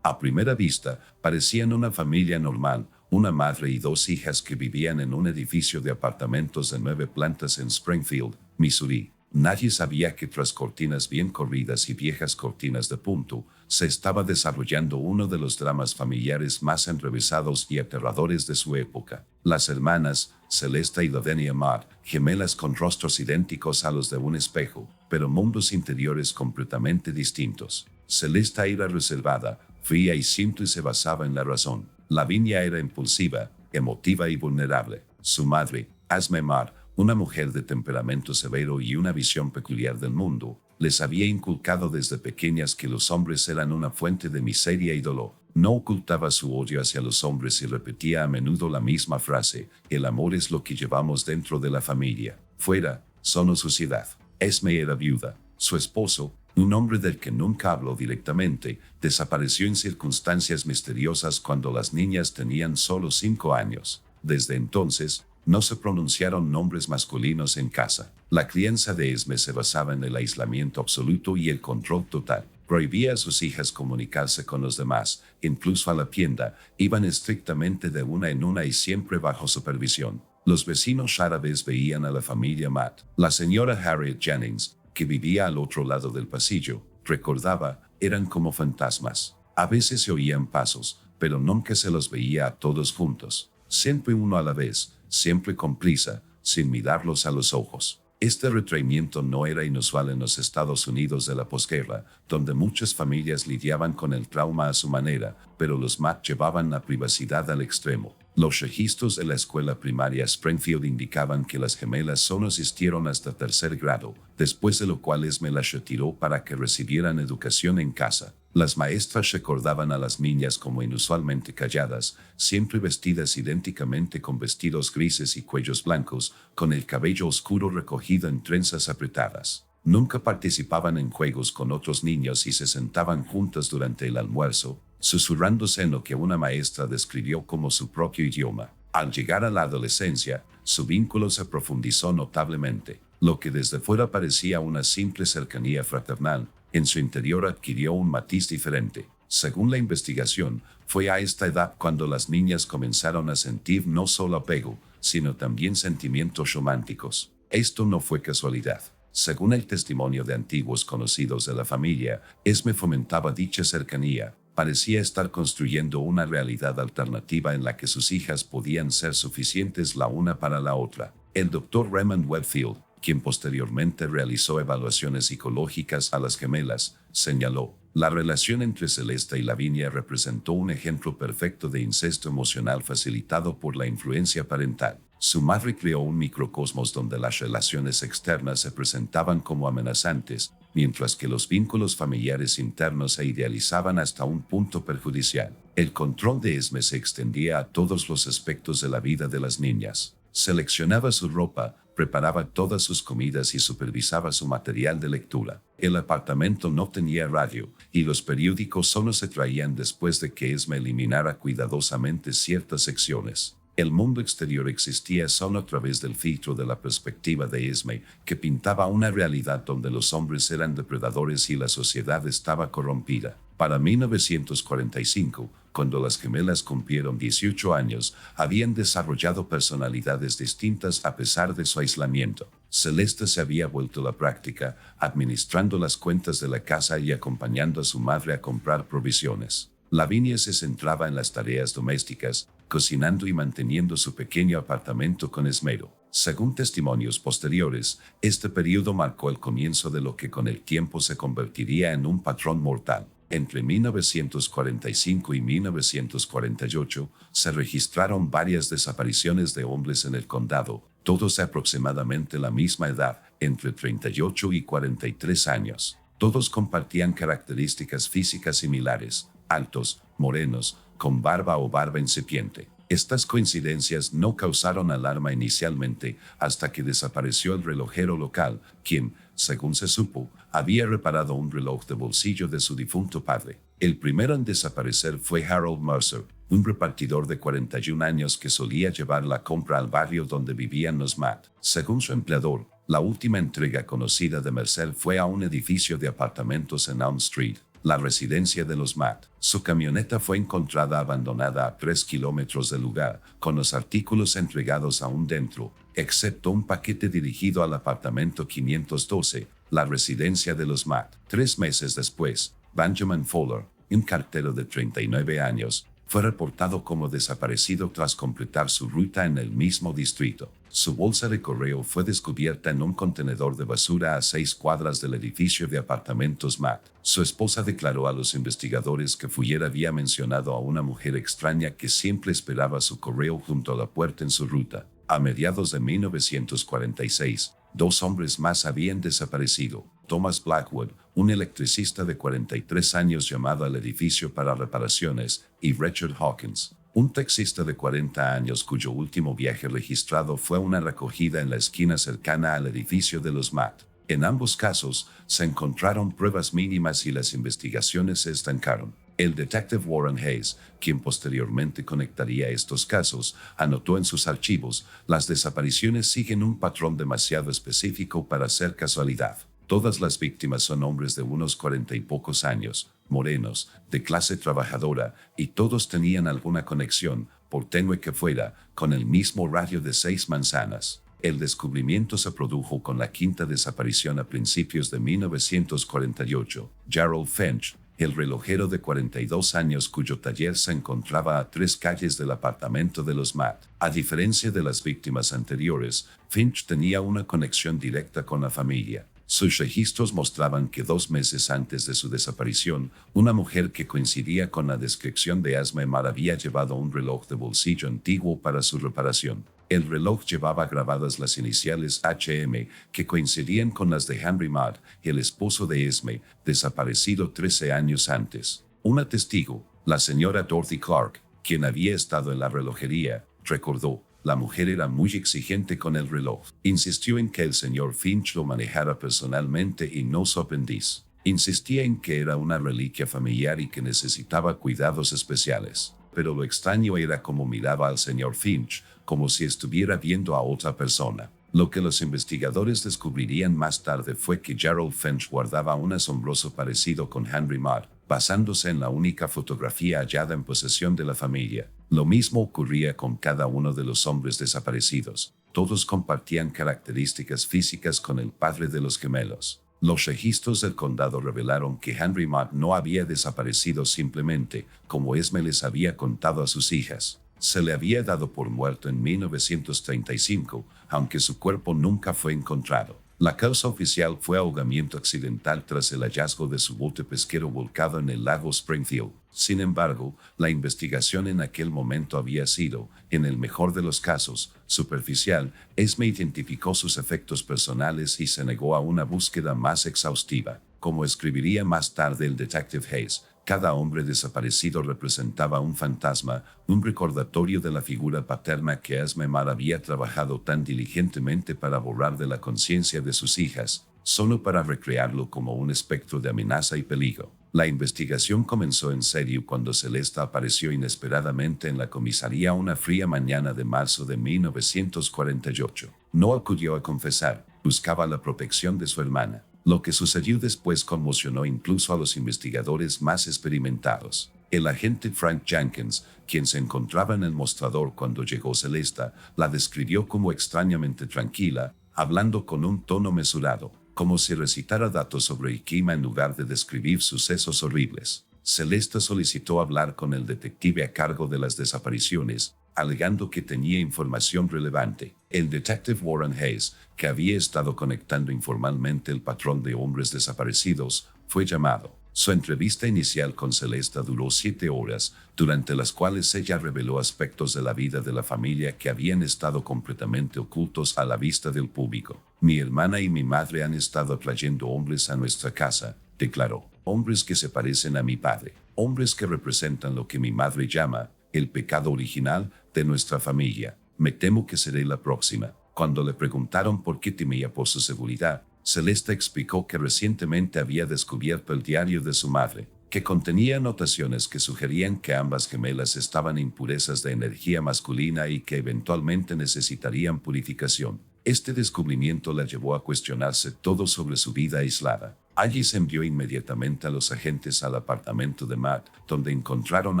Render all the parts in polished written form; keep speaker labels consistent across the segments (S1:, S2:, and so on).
S1: A primera vista, parecían una familia normal, una madre y dos hijas que vivían en un edificio de apartamentos de 9 plantas en Springfield, Missouri. Nadie sabía que tras cortinas bien corridas y viejas cortinas de punto, se estaba desarrollando uno de los dramas familiares más enrevesados y aterradores de su época. Las hermanas, Celesta y Lavenia Mott, gemelas con rostros idénticos a los de un espejo, pero mundos interiores completamente distintos. Celesta era reservada, fría y simple, se basaba en la razón. Lavinia era impulsiva, emotiva y vulnerable. Su madre, Esme Mott, una mujer de temperamento severo y una visión peculiar del mundo, les había inculcado desde pequeñas que los hombres eran una fuente de miseria y dolor. No ocultaba su odio hacia los hombres y repetía a menudo la misma frase: el amor es lo que llevamos dentro de la familia. Fuera, son o suciedad. Esme era viuda. Su esposo, un hombre del que nunca habló directamente, desapareció en circunstancias misteriosas cuando las niñas tenían solo 5 años. Desde entonces, no se pronunciaron nombres masculinos en casa. La crianza de Esme se basaba en el aislamiento absoluto y el control total. Prohibía a sus hijas comunicarse con los demás, incluso a la tienda, iban estrictamente de una en una y siempre bajo supervisión. Los vecinos árabes veían a la familia Mott. La señora Harriet Jennings, que vivía al otro lado del pasillo, recordaba, eran como fantasmas. A veces se oían pasos, pero nunca se los veía a todos juntos. Siempre uno a la vez, siempre con prisa, sin mirarlos a los ojos. Este retraimiento no era inusual en los Estados Unidos de la posguerra, donde muchas familias lidiaban con el trauma a su manera, pero los Mott llevaban la privacidad al extremo. Los registros de la escuela primaria Springfield indicaban que las gemelas solo asistieron hasta 3er grado, después de lo cual Esme las retiró para que recibieran educación en casa. Las maestras recordaban a las niñas como inusualmente calladas, siempre vestidas idénticamente con vestidos grises y cuellos blancos, con el cabello oscuro recogido en trenzas apretadas. Nunca participaban en juegos con otros niños y se sentaban juntas durante el almuerzo, susurrándose en lo que una maestra describió como su propio idioma. Al llegar a la adolescencia, su vínculo se profundizó notablemente. Lo que desde fuera parecía una simple cercanía fraternal, en su interior adquirió un matiz diferente. Según la investigación, fue a esta edad cuando las niñas comenzaron a sentir no solo apego, sino también sentimientos románticos. Esto no fue casualidad. Según el testimonio de antiguos conocidos de la familia, Esme fomentaba dicha cercanía. Parecía estar construyendo una realidad alternativa en la que sus hijas podían ser suficientes la una para la otra. El Dr. Raymond Webfield, quien posteriormente realizó evaluaciones psicológicas a las gemelas, señaló: la relación entre Celesta y Lavinia representó un ejemplo perfecto de incesto emocional facilitado por la influencia parental. Su madre creó un microcosmos donde las relaciones externas se presentaban como amenazantes, mientras que los vínculos familiares internos se idealizaban hasta un punto perjudicial. El control de Esme se extendía a todos los aspectos de la vida de las niñas. Seleccionaba su ropa, preparaba todas sus comidas y supervisaba su material de lectura. El apartamento no tenía radio, y los periódicos solo se traían después de que Esme eliminara cuidadosamente ciertas secciones. El mundo exterior existía solo a través del filtro de la perspectiva de Esme, que pintaba una realidad donde los hombres eran depredadores y la sociedad estaba corrompida. Para 1945, cuando las gemelas cumplieron 18 años, habían desarrollado personalidades distintas a pesar de su aislamiento. Celeste se había vuelto a la práctica, administrando las cuentas de la casa y acompañando a su madre a comprar provisiones. Lavinia se centraba en las tareas domésticas, cocinando y manteniendo su pequeño apartamento con esmero. Según testimonios posteriores, este periodo marcó el comienzo de lo que con el tiempo se convertiría en un patrón mortal. Entre 1945 y 1948 se registraron varias desapariciones de hombres en el condado, todos de aproximadamente la misma edad, entre 38 y 43 años. Todos compartían características físicas similares: altos, morenos, con barba o barba incipiente. Estas coincidencias no causaron alarma inicialmente hasta que desapareció el relojero local, quien, según se supo, había reparado un reloj de bolsillo de su difunto padre. El primero en desaparecer fue Harold Mercer, un repartidor de 41 años que solía llevar la compra al barrio donde vivían los Mott. Según su empleador, la última entrega conocida de Mercer fue a un edificio de apartamentos en Elm Street. la residencia de los Matt. Su camioneta fue encontrada abandonada a 3 kilómetros del lugar, con los artículos entregados aún dentro, excepto un paquete dirigido al apartamento 512, la residencia de los Matt. 3 meses después, Benjamin Fowler, un cartero de 39 años, fue reportado como desaparecido tras completar su ruta en el mismo distrito. Su bolsa de correo fue descubierta en un contenedor de basura a 6 cuadras del edificio de apartamentos Matt. Su esposa declaró a los investigadores que Fowler había mencionado a una mujer extraña que siempre esperaba su correo junto a la puerta en su ruta. A mediados de 1946, 2 hombres más habían desaparecido. Thomas Blackwood, un electricista de 43 años llamado al edificio para reparaciones, y Richard Hawkins, un taxista de 40 años cuyo último viaje registrado fue una recogida en la esquina cercana al edificio de los Matt. En ambos casos, se encontraron pruebas mínimas y las investigaciones se estancaron. El detective Warren Hayes, quien posteriormente conectaría estos casos, anotó en sus archivos: las desapariciones siguen un patrón demasiado específico para ser casualidad. Todas las víctimas son hombres de unos 40 y pocos años, morenos, de clase trabajadora, y todos tenían alguna conexión, por tenue que fuera, con el mismo radio de 6 manzanas. El descubrimiento se produjo con la quinta desaparición a principios de 1948. Gerald Finch, el relojero de 42 años cuyo taller se encontraba a 3 calles del apartamento de los Matt. A diferencia de las víctimas anteriores, Finch tenía una conexión directa con la familia. Sus registros mostraban que 2 meses antes de su desaparición, una mujer que coincidía con la descripción de Esme Matt había llevado un reloj de bolsillo antiguo para su reparación. El reloj llevaba grabadas las iniciales HM, que coincidían con las de Henry Matt, el esposo de Esme, desaparecido 13 años antes. Una testigo, la señora Dorothy Clark, quien había estado en la relojería, recordó: la mujer era muy exigente con el reloj. Insistió en que el señor Finch lo manejara personalmente y no su aprendiz. Insistía en que era una reliquia familiar y que necesitaba cuidados especiales. Pero lo extraño era cómo miraba al señor Finch, como si estuviera viendo a otra persona. Lo que los investigadores descubrirían más tarde fue que Gerald Finch guardaba un asombroso parecido con Henry Matt, basándose en la única fotografía hallada en posesión de la familia. Lo mismo ocurría con cada uno de los hombres desaparecidos. Todos compartían características físicas con el padre de los gemelos. Los registros del condado revelaron que Henry Matt no había desaparecido simplemente, como Esme les había contado a sus hijas. Se le había dado por muerto en 1935, aunque su cuerpo nunca fue encontrado. La causa oficial fue ahogamiento accidental tras el hallazgo de su bote pesquero volcado en el lago Springfield. Sin embargo, la investigación en aquel momento había sido, en el mejor de los casos, superficial. Esme identificó sus efectos personales y se negó a una búsqueda más exhaustiva. Como escribiría más tarde el detective Hayes, cada hombre desaparecido representaba un fantasma, un recordatorio de la figura paterna que Esme Matt había trabajado tan diligentemente para borrar de la conciencia de sus hijas, solo para recrearlo como un espectro de amenaza y peligro. La investigación comenzó en serio cuando Celesta apareció inesperadamente en la comisaría una fría mañana de marzo de 1948. No acudió a confesar, buscaba la protección de su hermana. Lo que sucedió después conmocionó incluso a los investigadores más experimentados. El agente Frank Jenkins, quien se encontraba en el mostrador cuando llegó Celesta, la describió como extrañamente tranquila, hablando con un tono mesurado, como si recitara datos sobre el clima en lugar de describir sucesos horribles. Celesta solicitó hablar con el detective a cargo de las desapariciones, alegando que tenía información relevante. El detective Warren Hayes, que había estado conectando informalmente el patrón de hombres desaparecidos, fue llamado. Su entrevista inicial con Celesta duró 7 horas, durante las cuales ella reveló aspectos de la vida de la familia que habían estado completamente ocultos a la vista del público. Mi hermana y mi madre han estado trayendo hombres a nuestra casa, declaró. Hombres que se parecen a mi padre. Hombres que representan lo que mi madre llama el pecado original de nuestra familia. Me temo que seré la próxima. Cuando le preguntaron por qué temía por su seguridad, Celesta explicó que recientemente había descubierto el diario de su madre, que contenía anotaciones que sugerían que ambas gemelas estaban impurezas de energía masculina y que eventualmente necesitarían purificación. Este descubrimiento la llevó a cuestionarse todo sobre su vida aislada. Alice envió inmediatamente a los agentes al apartamento de Matt, donde encontraron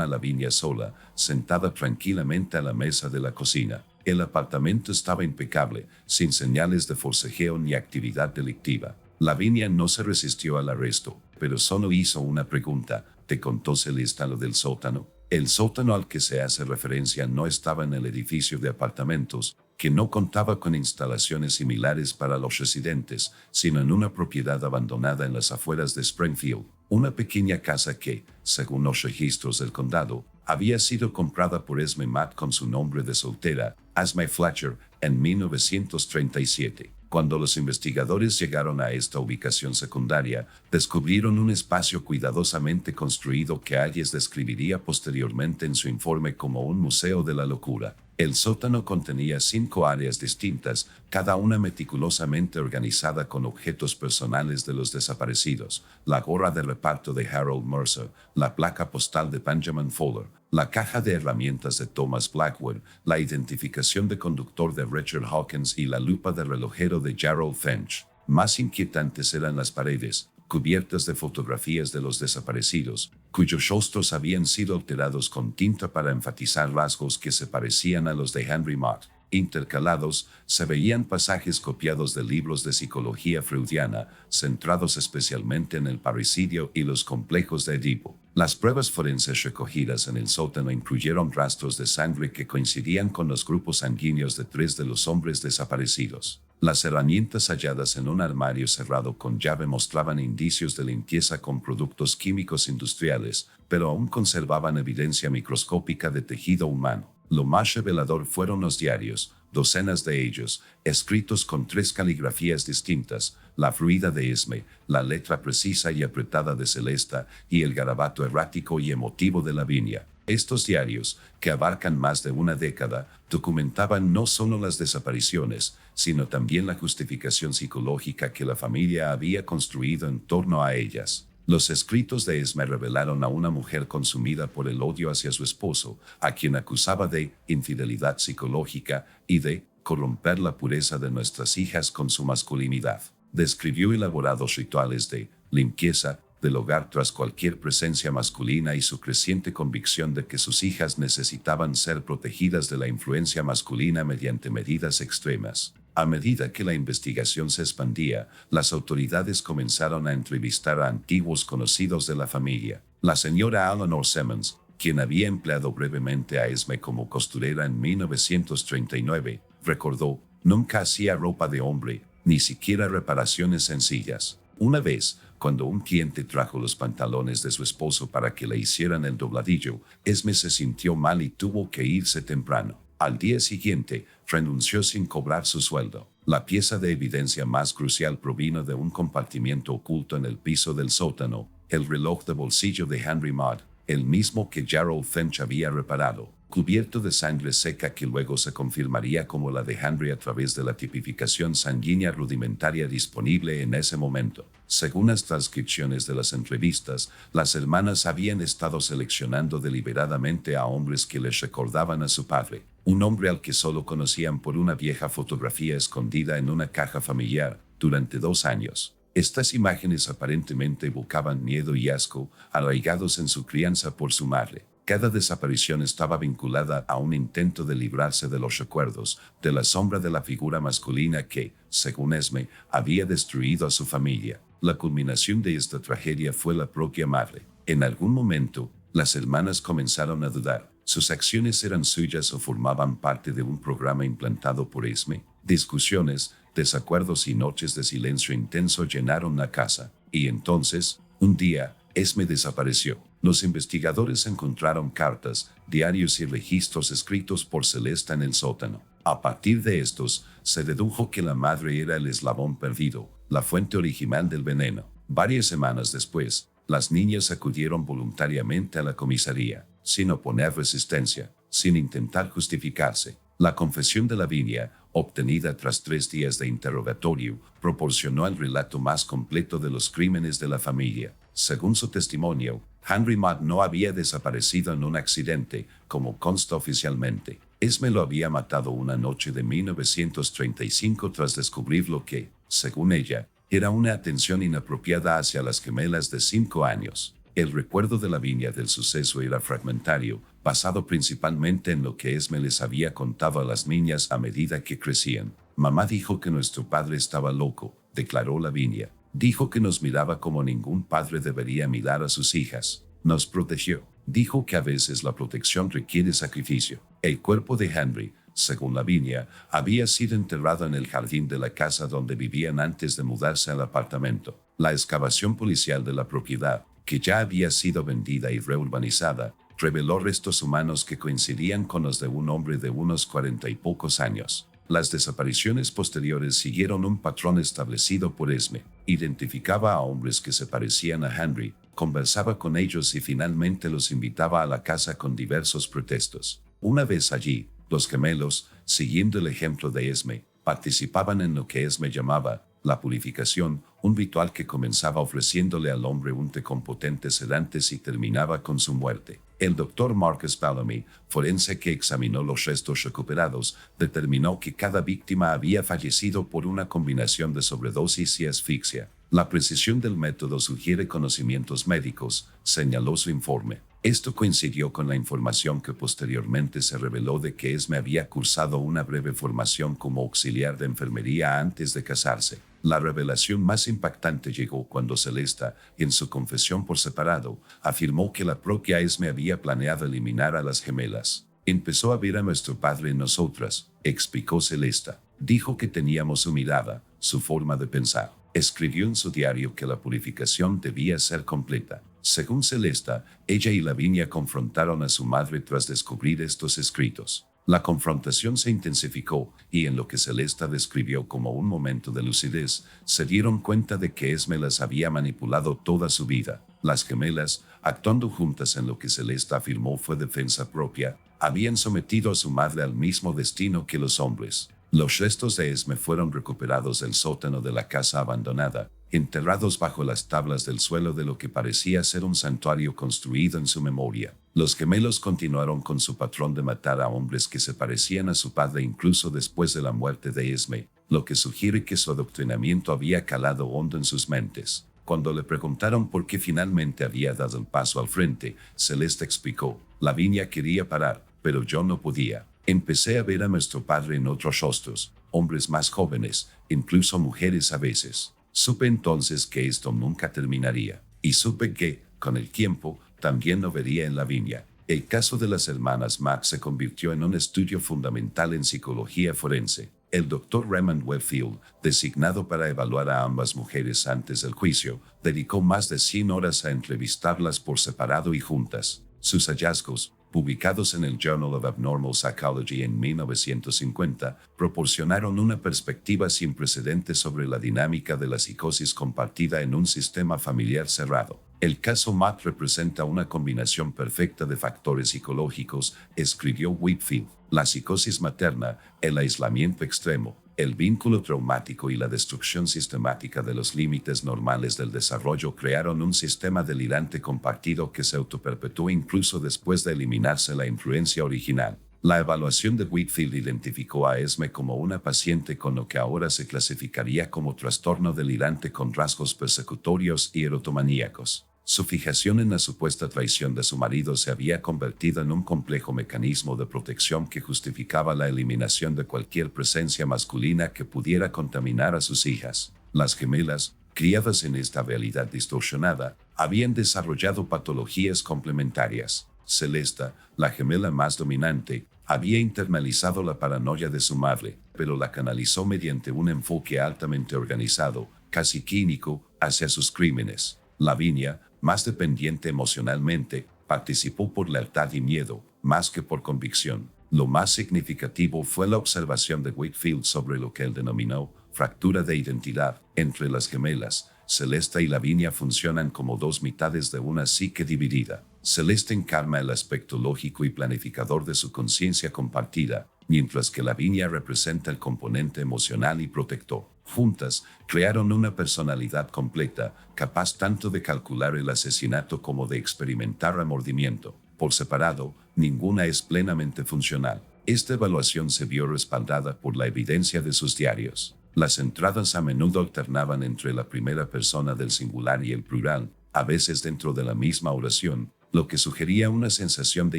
S1: a Lavinia sola, sentada tranquilamente a la mesa de la cocina. El apartamento estaba impecable, sin señales de forcejeo ni actividad delictiva. Lavinia no se resistió al arresto, pero solo hizo una pregunta. ¿Te contó Celesta lo del sótano? El sótano al que se hace referencia no estaba en el edificio de apartamentos, que no contaba con instalaciones similares para los residentes, sino en una propiedad abandonada en las afueras de Springfield, una pequeña casa que, según los registros del condado, había sido comprada por Esme Matt con su nombre de soltera, Esme Fletcher, en 1937. Cuando los investigadores llegaron a esta ubicación secundaria, descubrieron un espacio cuidadosamente construido que Alice describiría posteriormente en su informe como un museo de la locura. El sótano contenía 5 áreas distintas, cada una meticulosamente organizada con objetos personales de los desaparecidos: la gorra de reparto de Harold Mercer, la placa postal de Benjamin Fowler, la caja de herramientas de Thomas Blackwood, la identificación de conductor de Richard Hawkins y la lupa de relojero de Gerald Finch. Más inquietantes eran las paredes, cubiertas de fotografías de los desaparecidos, cuyos rostros habían sido alterados con tinta para enfatizar rasgos que se parecían a los de Henry Mott. Intercalados, se veían pasajes copiados de libros de psicología freudiana, centrados especialmente en el parricidio y los complejos de Edipo. Las pruebas forenses recogidas en el sótano incluyeron rastros de sangre que coincidían con los grupos sanguíneos de 3 de los hombres desaparecidos. Las herramientas halladas en un armario cerrado con llave mostraban indicios de limpieza con productos químicos industriales, pero aún conservaban evidencia microscópica de tejido humano. Lo más revelador fueron los diarios, docenas de ellos, escritos con 3 caligrafías distintas: la fluida de Esme, la letra precisa y apretada de Celesta y el garabato errático y emotivo de Lavinia. Estos diarios, que abarcan más de una década, documentaban no solo las desapariciones, sino también la justificación psicológica que la familia había construido en torno a ellas. Los escritos de Esme revelaron a una mujer consumida por el odio hacia su esposo, a quien acusaba de infidelidad psicológica y de corromper la pureza de nuestras hijas con su masculinidad. Describió elaborados rituales de limpieza del hogar tras cualquier presencia masculina y su creciente convicción de que sus hijas necesitaban ser protegidas de la influencia masculina mediante medidas extremas. A medida que la investigación se expandía, las autoridades comenzaron a entrevistar a antiguos conocidos de la familia. La señora Eleanor Simmons, quien había empleado brevemente a Esme como costurera en 1939, recordó: nunca hacía ropa de hombre, ni siquiera reparaciones sencillas. Una vez, cuando un cliente trajo los pantalones de su esposo para que le hicieran el dobladillo, Esme se sintió mal y tuvo que irse temprano. Al día siguiente, renunció sin cobrar su sueldo. La pieza de evidencia más crucial provino de un compartimiento oculto en el piso del sótano: el reloj de bolsillo de Henry Mott, el mismo que Gerald Finch había reparado, cubierto de sangre seca que luego se confirmaría como la de Henry a través de la tipificación sanguínea rudimentaria disponible en ese momento. Según las transcripciones de las entrevistas, las hermanas habían estado seleccionando deliberadamente a hombres que les recordaban a su padre, un hombre al que solo conocían por una vieja fotografía escondida en una caja familiar durante 2 años. Estas imágenes aparentemente evocaban miedo y asco, arraigados en su crianza por su madre. Cada desaparición estaba vinculada a un intento de librarse de los recuerdos, de la sombra de la figura masculina que, según Esme, había destruido a su familia. La culminación de esta tragedia fue la propia madre. En algún momento, las hermanas comenzaron a dudar. ¿Sus acciones eran suyas o formaban parte de un programa implantado por Esme? Discusiones, desacuerdos y noches de silencio intenso llenaron la casa. Y entonces, un día, Esme desapareció. Los investigadores encontraron cartas, diarios y registros escritos por Celesta en el sótano. A partir de estos, se dedujo que la madre era el eslabón perdido, la fuente original del veneno. Varias semanas después, las niñas acudieron voluntariamente a la comisaría, sin oponer resistencia, sin intentar justificarse. La confesión de Lavinia, obtenida tras 3 días de interrogatorio, proporcionó el relato más completo de los crímenes de la familia. Según su testimonio, Henry Mott no había desaparecido en un accidente, como consta oficialmente. Esme lo había matado una noche de 1935 tras descubrir lo que, según ella, era una atención inapropiada hacia las gemelas de 5 años. El recuerdo de Lavinia del suceso era fragmentario, basado principalmente en lo que Esme les había contado a las niñas a medida que crecían. Mamá dijo que nuestro padre estaba loco, declaró Lavinia. Dijo que nos miraba como ningún padre debería mirar a sus hijas. Nos protegió. Dijo que a veces la protección requiere sacrificio. El cuerpo de Henry, según Lavinia, había sido enterrado en el jardín de la casa donde vivían antes de mudarse al apartamento. La excavación policial de la propiedad, que ya había sido vendida y reurbanizada, reveló restos humanos que coincidían con los de un hombre de unos 40 y pocos años. Las desapariciones posteriores siguieron un patrón establecido por Esme. Identificaba a hombres que se parecían a Henry, conversaba con ellos y finalmente los invitaba a la casa con diversos pretextos. Una vez allí, los gemelos, siguiendo el ejemplo de Esme, participaban en lo que Esme llamaba la purificación, un ritual que comenzaba ofreciéndole al hombre un té con potentes sedantes y terminaba con su muerte. El doctor Marcus Bellamy, forense que examinó los restos recuperados, determinó que cada víctima había fallecido por una combinación de sobredosis y asfixia. La precisión del método sugiere conocimientos médicos, señaló su informe. Esto coincidió con la información que posteriormente se reveló de que Esme había cursado una breve formación como auxiliar de enfermería antes de casarse. La revelación más impactante llegó cuando Celesta, en su confesión por separado, afirmó que la propia Esme había planeado eliminar a las gemelas. Empezó a ver a nuestro padre en nosotras, explicó Celesta. Dijo que teníamos su mirada, su forma de pensar. Escribió en su diario que la purificación debía ser completa. Según Celesta, ella y Lavinia confrontaron a su madre tras descubrir estos escritos. La confrontación se intensificó y en lo que Celesta describió como un momento de lucidez, se dieron cuenta de que Esme las había manipulado toda su vida. Las gemelas, actuando juntas en lo que Celesta afirmó fue defensa propia, habían sometido a su madre al mismo destino que los hombres. Los restos de Esme fueron recuperados del sótano de la casa abandonada, enterrados bajo las tablas del suelo de lo que parecía ser un santuario construido en su memoria. Los gemelos continuaron con su patrón de matar a hombres que se parecían a su padre incluso después de la muerte de Esme, lo que sugiere que su adoctrinamiento había calado hondo en sus mentes. Cuando le preguntaron por qué finalmente había dado el paso al frente, Celeste explicó: Lavinia quería parar, pero yo no podía. Empecé a ver a nuestro padre en otros rostros, hombres más jóvenes, incluso mujeres a veces. Supe entonces que esto nunca terminaría, y supe que, con el tiempo, también lo vería en Lavinia. El caso de las hermanas Mack se convirtió en un estudio fundamental en psicología forense. El doctor Raymond Webfield, designado para evaluar a ambas mujeres antes del juicio, dedicó más de 100 horas a entrevistarlas por separado y juntas. Sus hallazgos, publicados en el Journal of Abnormal Psychology en 1950, proporcionaron una perspectiva sin precedentes sobre la dinámica de la psicosis compartida en un sistema familiar cerrado. El caso Mack representa una combinación perfecta de factores psicológicos, escribió Whitfield. La psicosis materna, el aislamiento extremo, el vínculo traumático y la destrucción sistemática de los límites normales del desarrollo crearon un sistema delirante compartido que se autoperpetuó incluso después de eliminarse la influencia original. La evaluación de Whitfield identificó a Esme como una paciente con lo que ahora se clasificaría como trastorno delirante con rasgos persecutorios y erotomaníacos. Su fijación en la supuesta traición de su marido se había convertido en un complejo mecanismo de protección que justificaba la eliminación de cualquier presencia masculina que pudiera contaminar a sus hijas. Las gemelas, criadas en esta realidad distorsionada, habían desarrollado patologías complementarias. Celesta, la gemela más dominante, había internalizado la paranoia de su madre, pero la canalizó mediante un enfoque altamente organizado, casi clínico, hacia sus crímenes. Lavinia, más dependiente emocionalmente, participó por lealtad y miedo, más que por convicción. Lo más significativo fue la observación de Whitfield sobre lo que él denominó fractura de identidad entre las gemelas. Celeste y Lavinia funcionan como dos mitades de una psique dividida. Celeste encarna el aspecto lógico y planificador de su conciencia compartida, mientras que Lavinia representa el componente emocional y protector. Juntas, crearon una personalidad completa, capaz tanto de calcular el asesinato como de experimentar remordimiento. Por separado, ninguna es plenamente funcional. Esta evaluación se vio respaldada por la evidencia de sus diarios. Las entradas a menudo alternaban entre la primera persona del singular y el plural, a veces dentro de la misma oración, lo que sugería una sensación de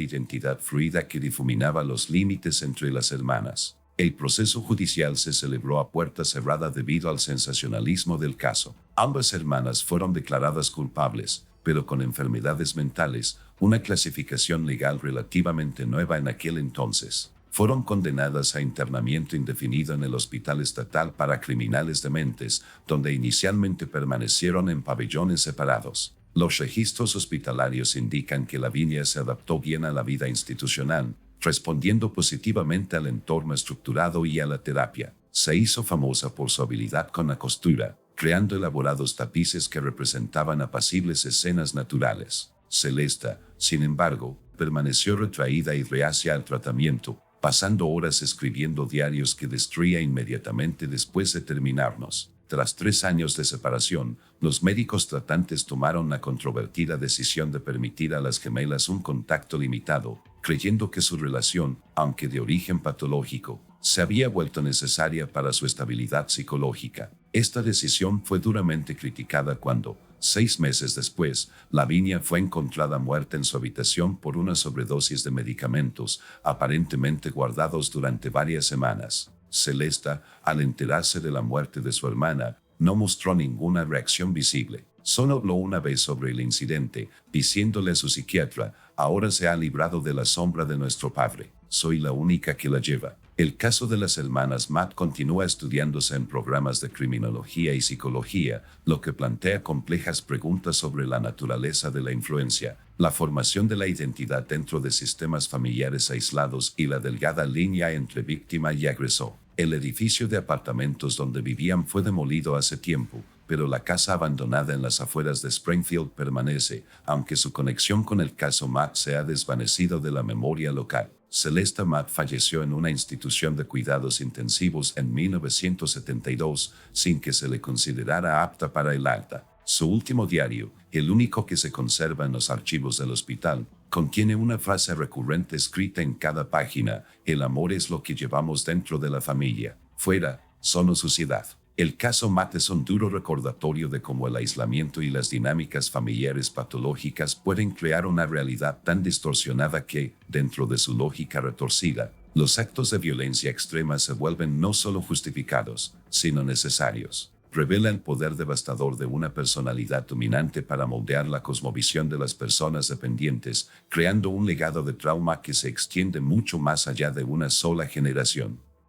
S1: identidad fluida que difuminaba los límites entre las hermanas. El proceso judicial se celebró a puerta cerrada debido al sensacionalismo del caso. Ambas hermanas fueron declaradas culpables, pero con enfermedades mentales, una clasificación legal relativamente nueva en aquel entonces. Fueron condenadas a internamiento indefinido en el Hospital Estatal para Criminales Dementes, donde inicialmente permanecieron en pabellones separados. Los registros hospitalarios indican que Lavinia se adaptó bien a la vida institucional, respondiendo positivamente al entorno estructurado y a la terapia. Se hizo famosa por su habilidad con la costura, creando elaborados tapices que representaban apacibles escenas naturales. Celesta, sin embargo, permaneció retraída y reacia al tratamiento, pasando horas escribiendo diarios que destruía inmediatamente después de terminarnos. Tras 3 años de separación, los médicos tratantes tomaron la controvertida decisión de permitir a las gemelas un contacto limitado, creyendo que su relación, aunque de origen patológico, se había vuelto necesaria para su estabilidad psicológica. Esta decisión fue duramente criticada cuando, 6 meses después, Lavinia fue encontrada muerta en su habitación por una sobredosis de medicamentos, aparentemente guardados durante varias semanas. Celesta, al enterarse de la muerte de su hermana, no mostró ninguna reacción visible. Solo habló una vez sobre el incidente, diciéndole a su psiquiatra: ahora se ha librado de la sombra de nuestro padre. Soy la única que la lleva. El caso de las hermanas Matt continúa estudiándose en programas de criminología y psicología, lo que plantea complejas preguntas sobre la naturaleza de la influencia, la formación de la identidad dentro de sistemas familiares aislados y la delgada línea entre víctima y agresor. El edificio de apartamentos donde vivían fue demolido hace tiempo, pero la casa abandonada en las afueras de Springfield permanece, aunque su conexión con el caso Matt se ha desvanecido de la memoria local. Celesta Matt falleció en una institución de cuidados intensivos en 1972, sin que se le considerara apta para el alta. Su último diario, el único que se conserva en los archivos del hospital, contiene una frase recurrente escrita en cada página: el amor es lo que llevamos dentro de la familia. Fuera, solo suciedad. El caso Matt es un duro recordatorio de cómo el aislamiento y las dinámicas familiares patológicas pueden crear una realidad tan distorsionada que, dentro de su lógica retorcida, los actos de violencia extrema se vuelven no solo justificados, sino necesarios. Revela el poder devastador de una personalidad dominante para moldear la cosmovisión de las personas dependientes, creando un legado de trauma que se extiende mucho más allá de una sola generación.